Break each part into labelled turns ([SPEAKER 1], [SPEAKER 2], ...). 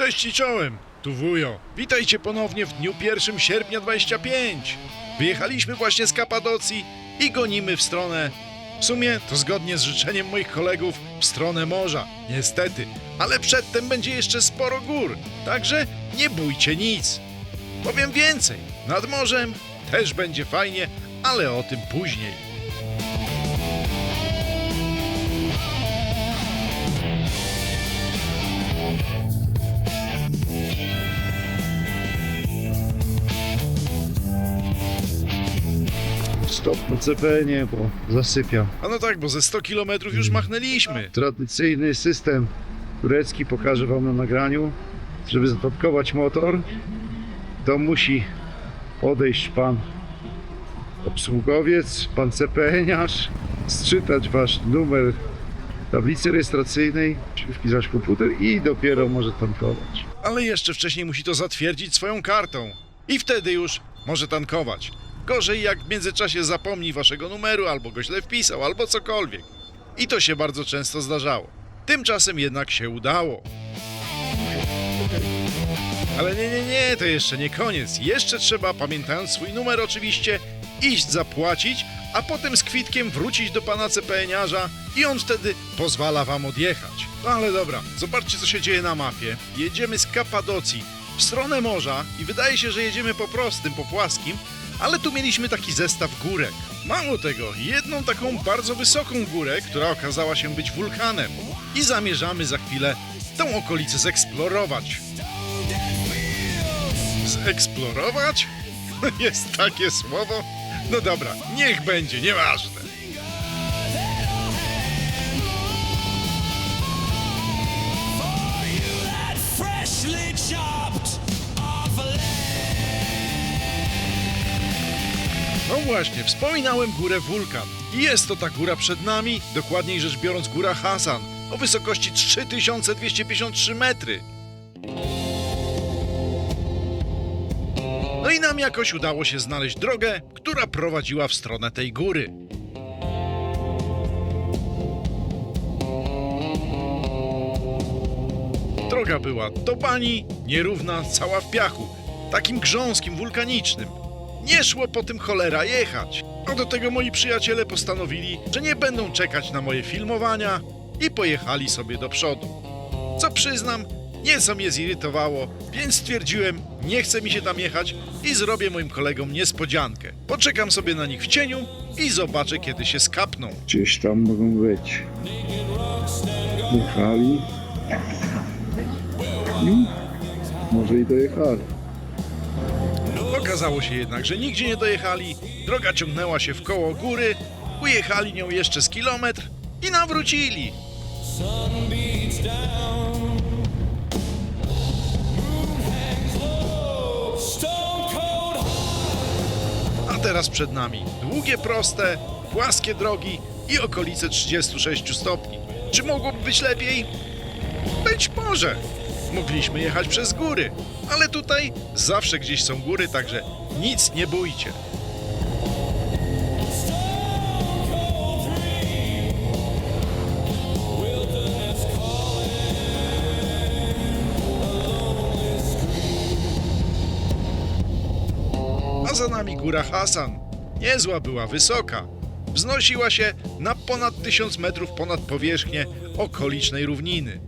[SPEAKER 1] Cześć i czołem, tu wujo. Witajcie ponownie w dniu 1 sierpnia 25. Wyjechaliśmy właśnie z Kapadocji i gonimy w stronę, w sumie to zgodnie z życzeniem moich kolegów, w stronę morza. Niestety, ale przedtem będzie jeszcze sporo gór, także nie bójcie nic. Powiem więcej, nad morzem też będzie fajnie, ale o tym później.
[SPEAKER 2] Stop na CPN-ie, bo zasypiam.
[SPEAKER 1] A no tak, bo ze 100 km już machnęliśmy.
[SPEAKER 2] Tradycyjny system turecki pokażę wam na nagraniu. Żeby zatopkować motor, to musi podejść pan obsługowiec, pan CPN-iarz, sczytać wasz numer tablicy rejestracyjnej, wpisać komputer i dopiero może tankować.
[SPEAKER 1] Ale jeszcze wcześniej musi to zatwierdzić swoją kartą. I wtedy już może tankować. Gorzej jak w międzyczasie zapomni waszego numeru, albo go źle wpisał, albo cokolwiek. I to się bardzo często zdarzało. Tymczasem jednak się udało. Ale nie, to jeszcze nie koniec. Jeszcze trzeba, pamiętając swój numer oczywiście, iść zapłacić, a potem z kwitkiem wrócić do pana CPN-iarza i on wtedy pozwala wam odjechać. No ale dobra, zobaczcie co się dzieje na mapie. Jedziemy z Kapadocji w stronę morza i wydaje się, że jedziemy po prostym, po płaskim, ale tu mieliśmy taki zestaw górek. Mało tego, jedną taką bardzo wysoką górę, która okazała się być wulkanem. I zamierzamy za chwilę tą okolicę zeksplorować. Zeksplorować? Jest takie słowo? No dobra, niech będzie, nieważne. No właśnie, wspominałem górę Wulkan. I jest to ta góra przed nami, dokładniej rzecz biorąc góra Hasan, o wysokości 3253 metry. No i nam jakoś udało się znaleźć drogę, która prowadziła w stronę tej góry. Droga była do bani, nierówna, cała w piachu, takim grząskim, wulkanicznym. Nie szło po tym cholera jechać. A do tego moi przyjaciele postanowili, że nie będą czekać na moje filmowania i pojechali sobie do przodu. Co przyznam, nieco mnie zirytowało, więc stwierdziłem, nie chce mi się tam jechać i zrobię moim kolegom niespodziankę. Poczekam sobie na nich w cieniu i zobaczę, kiedy się skapną.
[SPEAKER 2] Gdzieś tam mogą być. Jechali. I może i dojechali.
[SPEAKER 1] Okazało się jednak, że nigdzie nie dojechali, droga ciągnęła się w koło góry, ujechali nią jeszcze z kilometr i nawrócili. A teraz przed nami długie, proste, płaskie drogi i okolice 36 stopni. Czy mogłoby być lepiej? Być może. Mogliśmy jechać przez góry, ale tutaj zawsze gdzieś są góry, także nic nie bójcie. A za nami góra Hasan. Niezła była, wysoka. Wznosiła się na ponad 1000 metrów ponad powierzchnię okolicznej równiny.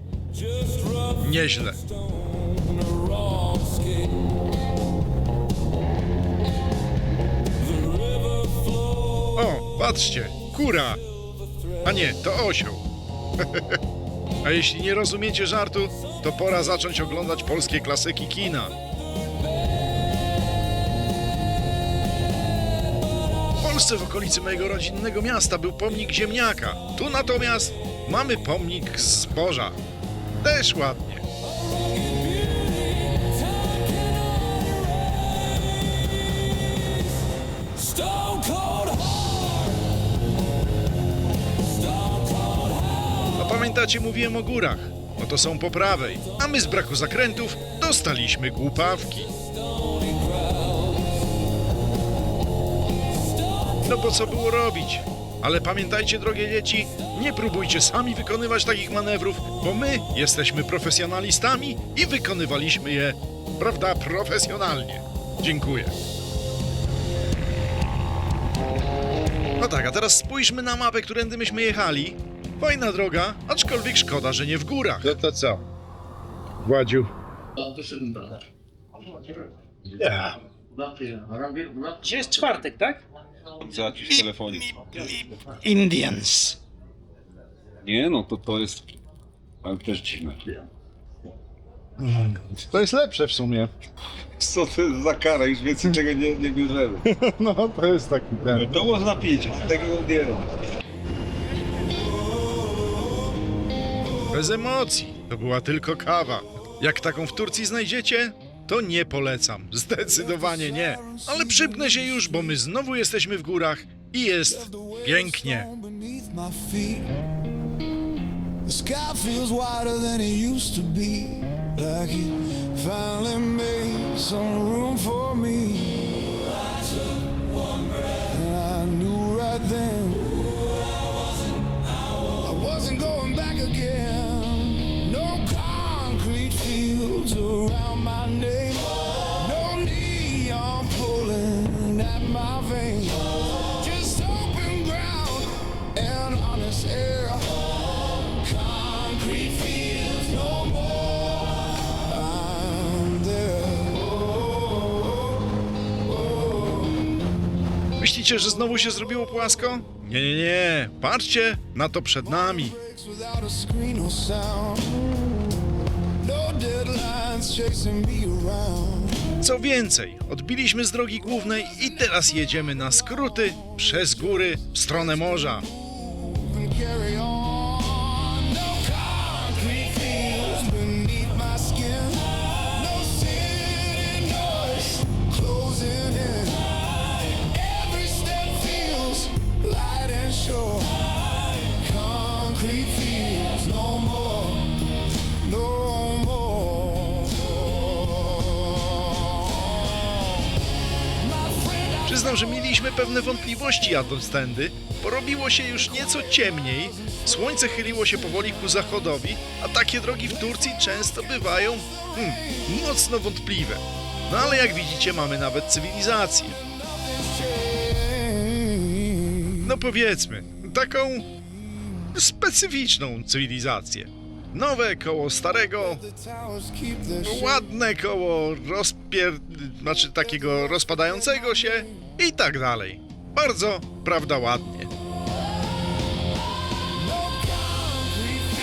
[SPEAKER 1] Nieźle. O, patrzcie, kura. A nie, to osioł. A jeśli nie rozumiecie żartu, to pora zacząć oglądać polskie klasyki kina. W Polsce w okolicy mojego rodzinnego miasta był pomnik ziemniaka. Tu natomiast mamy pomnik zboża. Też ładnie. A pamiętacie, mówiłem o górach? No to są po prawej. A my z braku zakrętów dostaliśmy głupawki. No bo co było robić? Ale pamiętajcie, drogie dzieci, nie próbujcie sami wykonywać takich manewrów, bo my jesteśmy profesjonalistami i wykonywaliśmy je, prawda, profesjonalnie. Dziękuję. No tak, a teraz spójrzmy na mapę, którędy myśmy jechali. Fajna droga, aczkolwiek szkoda, że nie w górach.
[SPEAKER 2] No to co? Władziu.
[SPEAKER 3] Dzisiaj jest czwartek, tak?
[SPEAKER 4] Zacisz w telefonie.
[SPEAKER 1] Indians.
[SPEAKER 4] Nie no, to jest... Ale też dziwne.
[SPEAKER 2] To jest lepsze w sumie.
[SPEAKER 4] Co to jest za kara? Już więcej tego nie bierzemy.
[SPEAKER 2] No, to jest taki ten.
[SPEAKER 4] To można pić, tego nie robię.
[SPEAKER 1] Bez emocji, to była tylko kawa. Jak taką w Turcji znajdziecie, to nie polecam. Zdecydowanie nie. Ale przypnę się już, bo my znowu jesteśmy w górach i jest pięknie.
[SPEAKER 5] The sky feels wider than it used to be. Like it finally made some room for me. And I knew right then I wasn't going back again. No concrete fields around my name. No neon pulling at my veins. Just open ground and honest air. Concrete fields no more. I'm there.
[SPEAKER 1] Myślicie, że znowu się zrobiło płasko? Nie, nie, nie. Patrzcie na to przed nami.
[SPEAKER 5] Without a screen or sound. No deadlines chasing me around.
[SPEAKER 1] Co więcej, odbiliśmy z drogi głównej i teraz jedziemy na skróty przez góry w stronę morza.
[SPEAKER 5] And carry on. No concrete fields beneath my skin. No city noise closing in. Every step feels light and sure. Concrete fields no more. No more. My friend,
[SPEAKER 1] Przyznam, że mieliśmy pewne wątpliwości jadąc tędy, bo robiło się już nieco ciemniej, słońce chyliło się powoli ku zachodowi, a takie drogi w Turcji często bywają mocno wątpliwe. No ale jak widzicie, mamy nawet cywilizację. No powiedzmy, taką specyficzną cywilizację. Nowe koło starego,
[SPEAKER 5] the towers keep their shape.
[SPEAKER 1] ładne koło znaczy takiego rozpadającego się i tak dalej. Bardzo, prawda, ładnie.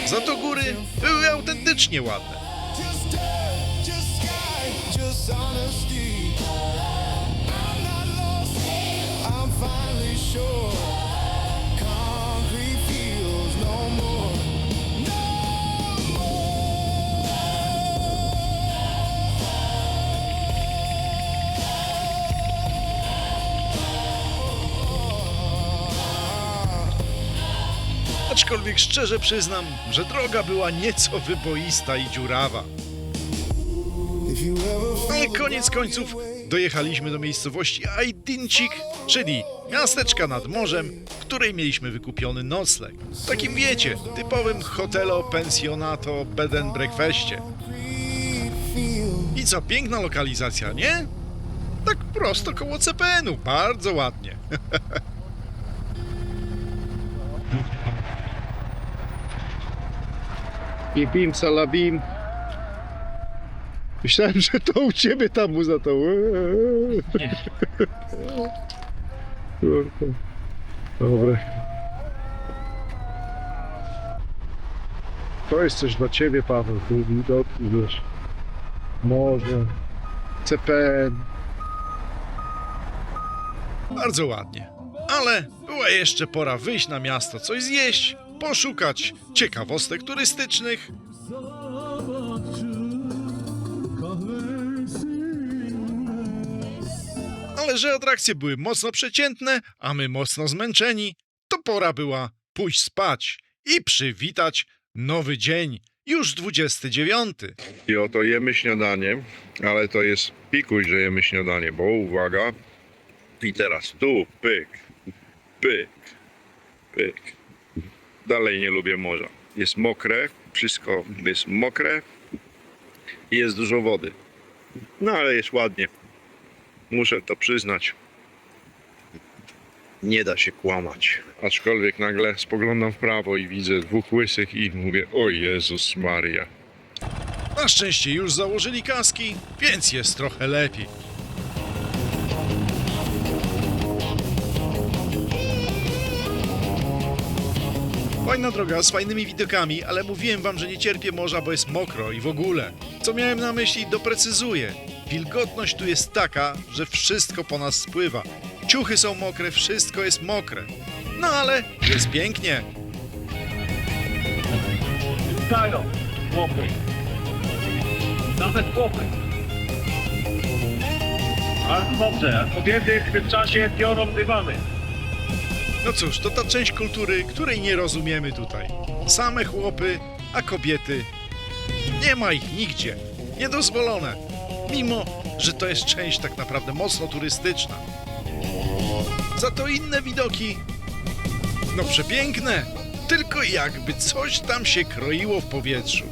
[SPEAKER 1] Za to góry były autentycznie ładne.
[SPEAKER 5] Just dirt, just sky, just honesty. I'm not lost, I'm finally sure. Concrete fields no more. No more.
[SPEAKER 1] Aczkolwiek szczerze przyznam, że droga była nieco wyboista i dziurawa.
[SPEAKER 5] If you ever
[SPEAKER 1] Ale
[SPEAKER 5] feel
[SPEAKER 1] koniec końców dojechaliśmy do miejscowości Aydincik, czyli miasteczka nad morzem, w której mieliśmy wykupiony nocleg. W takim, wiecie, typowym hotelo, pensjonato, bed and breakfastie.
[SPEAKER 5] concrete fields.
[SPEAKER 1] I co, piękna lokalizacja, nie? Tak prosto koło CPN-u, bardzo ładnie.
[SPEAKER 2] Bim salabim. Myślałem, że to u ciebie tam mu za to. Kurwa. Dobre. To jest coś dla ciebie, Paweł. Tu widoki, wiesz. Morze. CPN.
[SPEAKER 1] Bardzo ładnie. Ale była jeszcze pora wyjść na miasto, coś zjeść, poszukać ciekawostek turystycznych. Ale że atrakcje były mocno przeciętne, a my mocno zmęczeni, to pora była pójść spać i przywitać nowy dzień, już 29.
[SPEAKER 6] I oto jemy śniadanie, ale to jest pikuś, że jemy śniadanie, bo uwaga, i teraz tu, pyk, pyk, Pyk. Dalej nie lubię morza. Jest mokre, wszystko jest mokre i jest dużo wody. No ale jest ładnie. Muszę to przyznać. Nie da się kłamać. Aczkolwiek nagle spoglądam w prawo i widzę dwóch łysych i mówię: o Jezus Maria.
[SPEAKER 1] Na szczęście już założyli kaski, więc jest trochę lepiej. Fajna droga z fajnymi widokami, ale mówiłem wam, że nie cierpię morza, bo jest mokro i w ogóle. Co miałem na myśli, doprecyzuję. Wilgotność tu jest taka, że wszystko po nas spływa. Ciuchy są mokre, wszystko jest mokre. No ale jest pięknie.
[SPEAKER 7] Stają chłopy. Nawet chłopy. A dobrze, a kobiety w tym czasie biorą dywany.
[SPEAKER 1] No cóż, to ta część kultury, której nie rozumiemy tutaj. Same chłopy, a kobiety. Nie ma ich nigdzie. Niedozwolone. Mimo, że to jest część tak naprawdę mocno turystyczna. Za to inne widoki, no przepiękne. Tylko jakby coś tam się kroiło w powietrzu.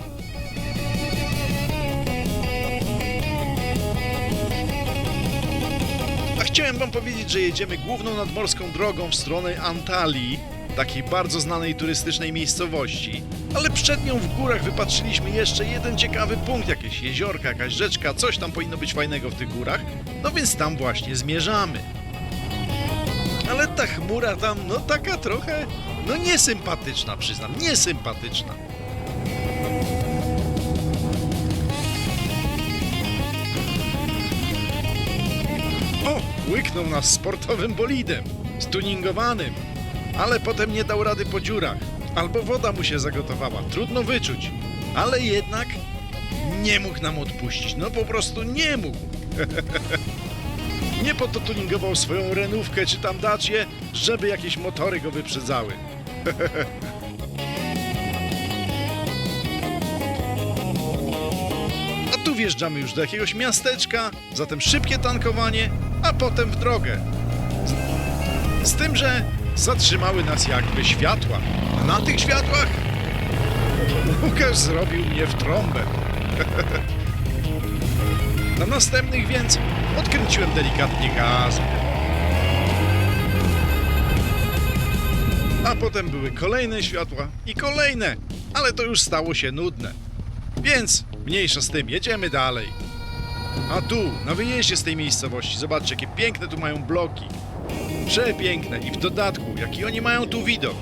[SPEAKER 1] A chciałem wam powiedzieć, że jedziemy główną nadmorską drogą w stronę Antalii, takiej bardzo znanej turystycznej miejscowości, ale przed nią w górach wypatrzyliśmy jeszcze jeden ciekawy punkt, jakieś jeziorka, jakaś rzeczka, coś tam powinno być fajnego w tych górach, no więc tam właśnie zmierzamy. Ale ta chmura tam, no taka trochę, no niesympatyczna, przyznam, niesympatyczna. O, łyknął nas sportowym bolidem, stuningowanym, ale potem nie dał rady po dziurach. Albo woda mu się zagotowała, trudno wyczuć. Ale jednak nie mógł nam odpuścić, no po prostu nie mógł. Nie po to tuningował swoją Renówkę czy tam Dacię, żeby jakieś motory go wyprzedzały. A tu wjeżdżamy już do jakiegoś miasteczka, zatem szybkie tankowanie, a potem w drogę. Z tym, że zatrzymały nas jakby światła. A na tych światłach Łukasz zrobił mnie w trąbę. Na następnych więc odkręciłem delikatnie gaz. A potem były kolejne światła i kolejne, ale to już stało się nudne. Więc mniejsza z tym, jedziemy dalej. A tu, na wyjeździe z tej miejscowości, zobaczcie, jakie piękne tu mają bloki. Przepiękne i w dodatku, jaki oni mają tu widok.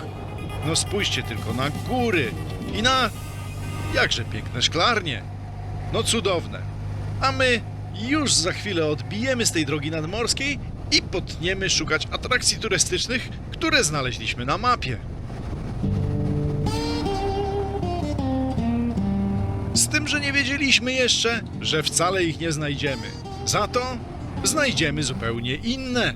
[SPEAKER 1] No spójrzcie tylko na góry i na jakże piękne szklarnie. No cudowne. A my już za chwilę odbijemy z tej drogi nadmorskiej i potniemy szukać atrakcji turystycznych, które znaleźliśmy na mapie. Z tym, że nie wiedzieliśmy jeszcze, że wcale ich nie znajdziemy. Za to znajdziemy zupełnie inne.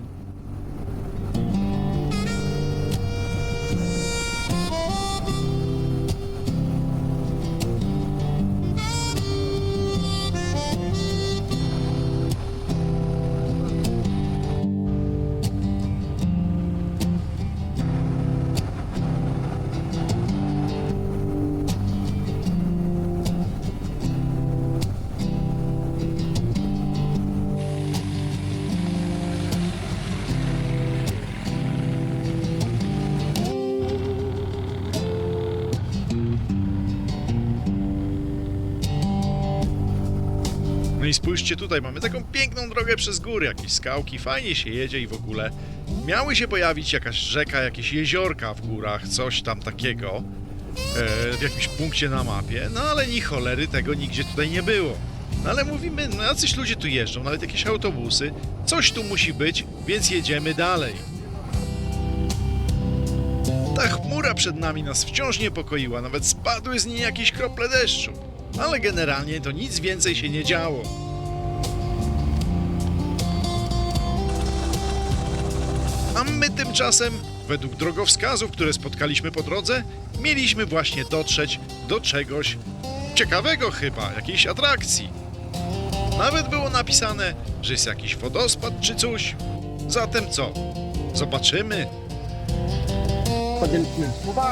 [SPEAKER 1] No i spójrzcie tutaj, mamy taką piękną drogę przez góry, jakieś skałki, fajnie się jedzie i w ogóle. Miały się pojawić jakaś rzeka, jakieś jeziorka w górach, coś tam takiego w jakimś punkcie na mapie, no ale ni cholery tego nigdzie tutaj nie było. No ale mówimy, no jacyś ludzie tu jeżdżą, nawet jakieś autobusy, coś tu musi być, więc jedziemy dalej. Ta chmura przed nami nas wciąż niepokoiła, nawet spadły z niej jakieś krople deszczu. Ale generalnie to nic więcej się nie działo. A my tymczasem, według drogowskazów, które spotkaliśmy po drodze, mieliśmy właśnie dotrzeć do czegoś ciekawego chyba, jakiejś atrakcji. Nawet było napisane, że jest jakiś wodospad czy coś. Zatem co? Zobaczymy.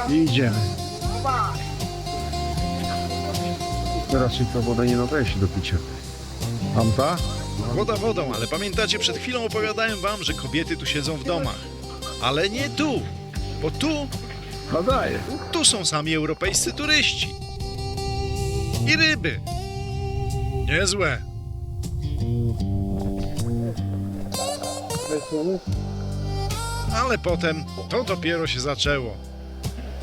[SPEAKER 2] I idziemy. Raczej ta woda nie nadaje się do picia. Tamta?
[SPEAKER 1] Woda wodą, ale pamiętacie, przed chwilą opowiadałem wam, że kobiety tu siedzą w domach. Ale nie tu, bo
[SPEAKER 2] Nadaje.
[SPEAKER 1] tu są sami europejscy turyści. I ryby. Niezłe. Ale potem to dopiero się zaczęło.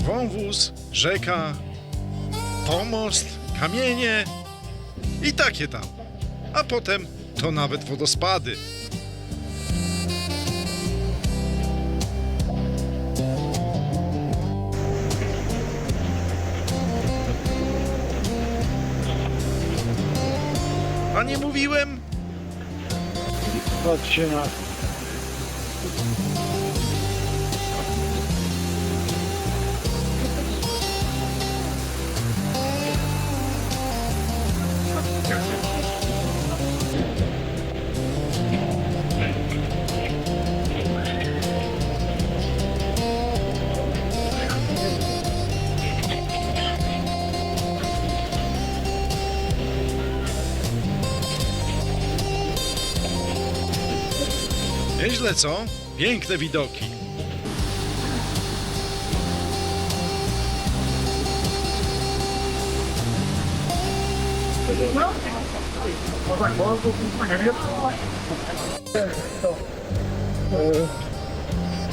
[SPEAKER 1] Wąwóz, rzeka, pomost, kamienie i takie tam. A potem to nawet wodospady. A nie mówiłem?
[SPEAKER 2] Patrzcie na...
[SPEAKER 1] Nieźle, co? Piękne widoki.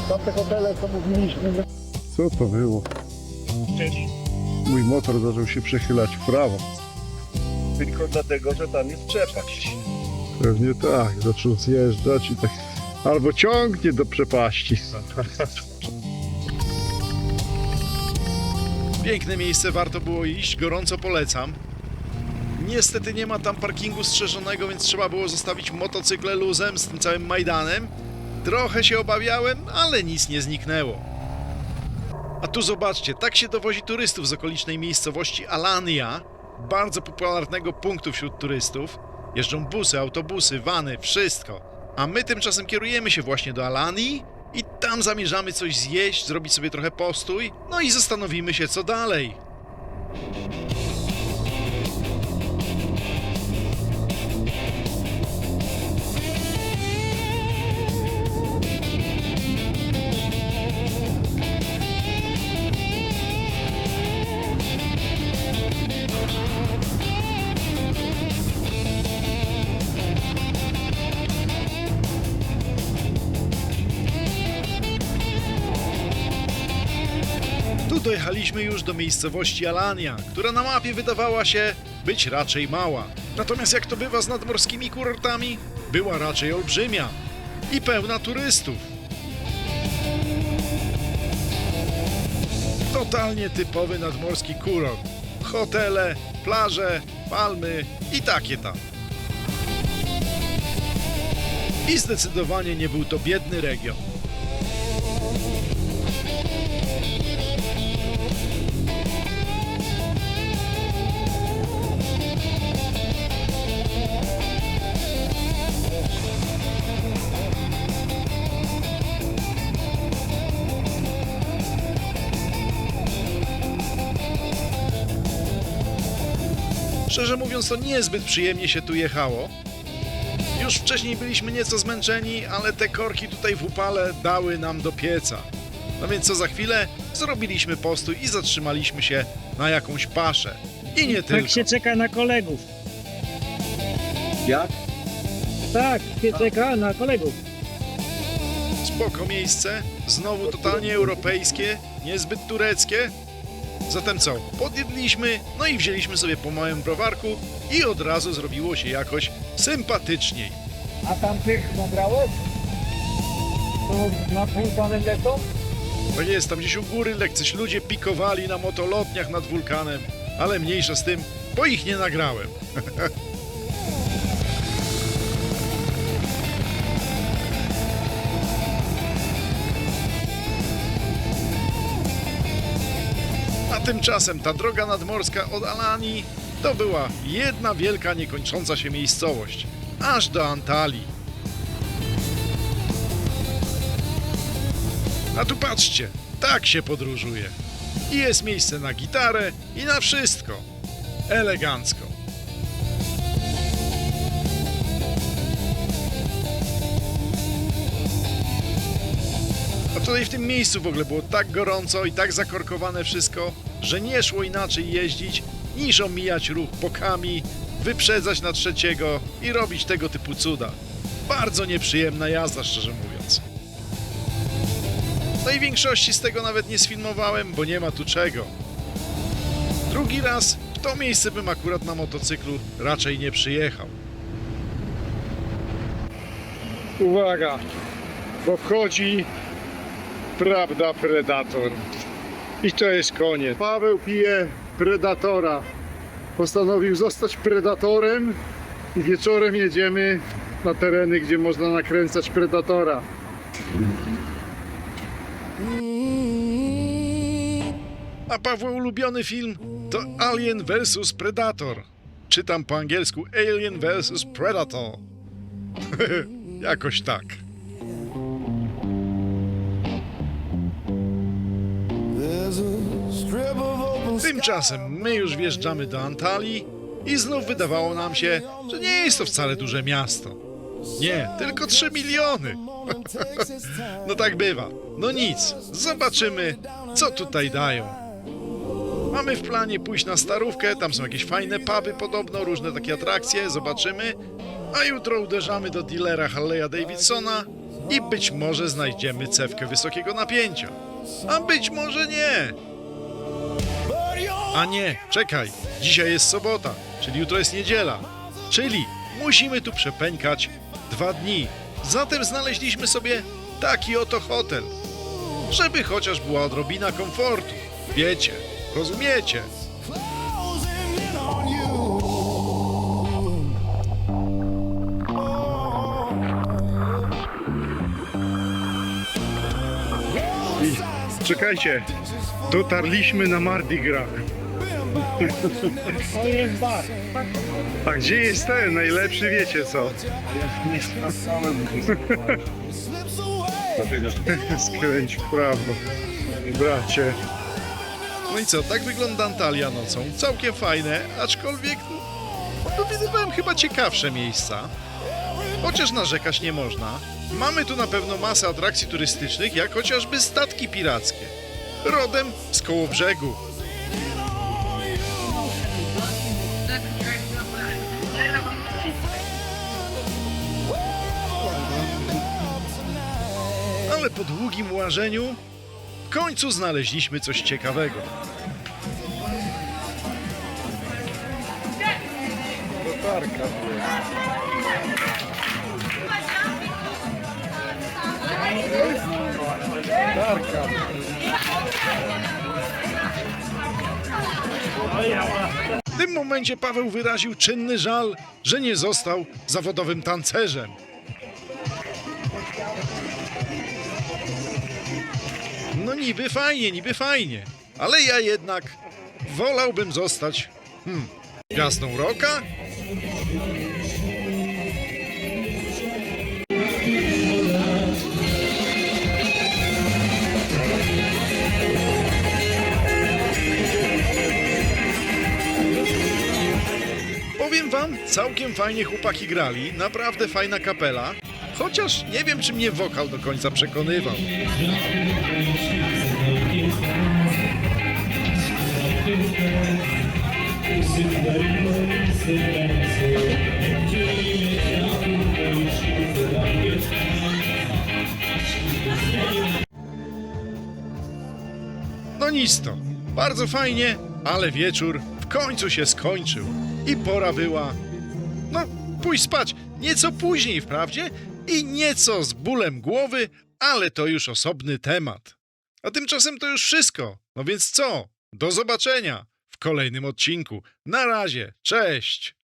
[SPEAKER 2] Tamte hotele, co mówiliśmy. Co to było? Mój motor zaczął się przechylać w prawo.
[SPEAKER 7] Tylko dlatego, że tam jest przepaść.
[SPEAKER 2] Pewnie tak, zaczął zjeżdżać i tak... Albo ciągnie do przepaści.
[SPEAKER 1] Piękne miejsce, warto było iść, gorąco polecam. Niestety nie ma tam parkingu strzeżonego, więc trzeba było zostawić motocykle luzem z tym całym Majdanem. Trochę się obawiałem, ale nic nie zniknęło. A tu zobaczcie, tak się dowozi turystów z okolicznej miejscowości Alania, bardzo popularnego punktu wśród turystów. Jeżdżą busy, autobusy, vany, wszystko. A my tymczasem kierujemy się właśnie do Alanii i tam zamierzamy coś zjeść, zrobić sobie trochę postój, no i zastanowimy się, co dalej. Tu dojechaliśmy już do miejscowości Alania, która na mapie wydawała się być raczej mała. Natomiast jak to bywa z nadmorskimi kurortami, była raczej olbrzymia i pełna turystów. Totalnie typowy nadmorski kurort. Hotele, plaże, palmy i takie tam. I zdecydowanie nie był to biedny region. Szczerze mówiąc, to niezbyt przyjemnie się tu jechało. Już wcześniej byliśmy nieco zmęczeni, ale te korki tutaj w upale dały nam do pieca. No więc co za chwilę, zrobiliśmy postój i zatrzymaliśmy się na jakąś paszę. I nie tylko.
[SPEAKER 3] Tak się czeka na kolegów.
[SPEAKER 4] Jak?
[SPEAKER 3] Tak, się czeka na kolegów.
[SPEAKER 1] Spoko miejsce, znowu totalnie europejskie, niezbyt tureckie. Zatem co, podjedliśmy, no i wzięliśmy sobie po małym browarku i od razu zrobiło się jakoś sympatyczniej.
[SPEAKER 7] A tamtych nagrałeś? To na wulkanem lecą?
[SPEAKER 1] Tak jest, tam gdzieś u góry lekcyś ludzie pikowali na motolotniach nad wulkanem, ale mniejsza z tym, bo ich nie nagrałem. A tymczasem ta droga nadmorska od Alanii to była jedna wielka, niekończąca się miejscowość, aż do Antalii. A tu patrzcie, Tak się podróżuje. I jest miejsce na gitarę i na wszystko. Elegancko. A tutaj w tym miejscu w ogóle było tak gorąco i tak zakorkowane wszystko, że nie szło inaczej jeździć niż omijać ruch bokami, wyprzedzać na trzeciego i robić tego typu cuda. Bardzo nieprzyjemna jazda, szczerze mówiąc. No i większości z tego nawet nie sfilmowałem, bo nie ma tu czego. Drugi raz w to miejsce bym akurat na motocyklu raczej nie przyjechał.
[SPEAKER 2] Uwaga, bo wchodzi prawda Predator. I to jest koniec. Paweł pije Predatora. Postanowił zostać Predatorem i wieczorem jedziemy na tereny, gdzie można nakręcać Predatora.
[SPEAKER 1] A Pawła ulubiony film to Alien vs Predator. Czytam po angielsku Alien vs Predator. Jakoś tak.
[SPEAKER 5] There's a strip of open
[SPEAKER 1] Tymczasem my już wjeżdżamy do Antalii i znów wydawało nam się, że nie jest to wcale duże miasto. Nie, tylko 3 miliony. No tak bywa. No nic, zobaczymy, co tutaj dają. Mamy w planie pójść na Starówkę, tam są jakieś fajne puby podobno, różne takie atrakcje, zobaczymy. A jutro uderzamy do dealera Harley'a Davidsona i być może znajdziemy cewkę wysokiego napięcia. A być może nie. A nie, czekaj, dzisiaj jest sobota, czyli jutro jest niedziela. Czyli musimy tu przepękać 2 dni. Zatem znaleźliśmy sobie taki oto hotel. Żeby chociaż była odrobina komfortu. Wiecie, rozumiecie?
[SPEAKER 5] closing in on you.
[SPEAKER 2] I czekajcie, dotarliśmy na Mardi Gras.
[SPEAKER 3] To jest bar.
[SPEAKER 2] A gdzie jest ten najlepszy, wiecie co?
[SPEAKER 5] Slips away.
[SPEAKER 2] Skręć w prawo, bracie.
[SPEAKER 1] No i co, tak wygląda Antalya nocą. Całkiem fajne, aczkolwiek no, widywałem chyba ciekawsze miejsca. Chociaż narzekać nie można. Mamy tu na pewno masę atrakcji turystycznych, jak chociażby statki pirackie. Rodem z Kołobrzegu. Ale po długim łażeniu w końcu znaleźliśmy coś ciekawego. W tym momencie Paweł wyraził czynny żal, że nie został zawodowym tancerzem. No niby fajnie, ale ja jednak wolałbym zostać gwiazdą rocka. Powiem wam, całkiem fajnie chłopaki grali, naprawdę fajna kapela, chociaż nie wiem, czy mnie wokal do końca przekonywał. No nic to, bardzo fajnie, ale wieczór w końcu się skończył i pora była, no, pójść spać nieco później wprawdzie i nieco z bólem głowy, ale to już osobny temat. A tymczasem to już wszystko, no więc co? Do zobaczenia w kolejnym odcinku. Na razie, cześć!